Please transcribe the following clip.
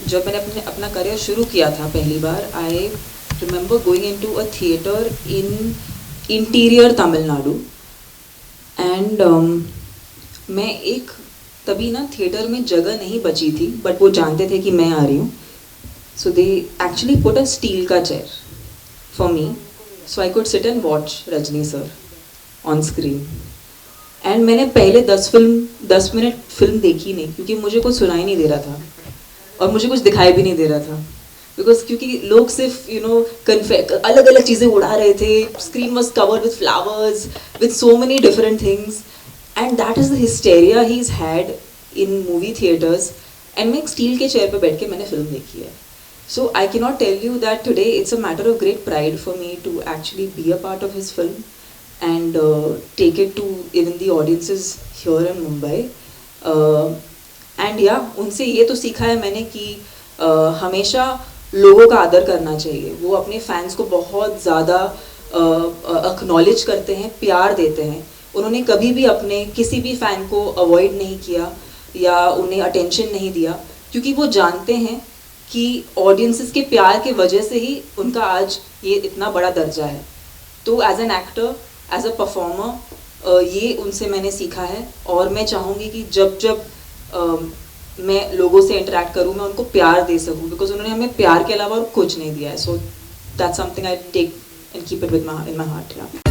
जब मैंने अपना करियर शुरू किया था पहली बार, I remember going into a theatre in interior Tamil Nadu and मैं एक तभी ना थिएटर में जगह नहीं बची थी, बट वो जानते थे कि मैं आ रही हूँ. So they actually put a steel का chair for me so I could sit and watch Rajini sir on screen. And मैंने पहले 10 मिनट फिल्म देखी नहीं, क्योंकि मुझे कुछ सुनाई नहीं दे रहा था और मुझे कुछ दिखाई भी नहीं दे रहा था. बिकॉज क्योंकि लोग सिर्फ अलग अलग चीज़ें उड़ा रहे थे. Screen was covered with flowers, with so many different things, and that is the hysteria he is had in movie theatres. And मैं एक स्टील के चेयर पर बैठ के मैंने फिल्म देखी है. So I can not tell you that today it's a matter of great pride for me to actually be a part of his film and take it to even the audiences here in Mumbai. And yeah, उनसे ये तो सीखा है मैंने कि हमेशा लोगों का आदर करना चाहिए. वो अपने फैंस को बहुत ज़्यादा एक्नॉलेज करते हैं, प्यार देते हैं. उन्होंने कभी भी अपने किसी भी फ़ैन को अवॉइड नहीं किया या उन्हें अटेंशन नहीं दिया, क्योंकि वो जानते हैं कि ऑडियंसेस के प्यार के वजह से ही उनका आज ये इतना बड़ा दर्जा है. तो as an actor, as a performer, ये उनसे मैंने सीखा है. और मैं चाहूँगी कि जब मैं लोगों से इंटरेक्ट करूँ, मैं उनको प्यार दे सकूँ, बिकॉज उन्होंने हमें प्यार के अलावा और कुछ नहीं दिया है. So that's something I take and keep it within my heart.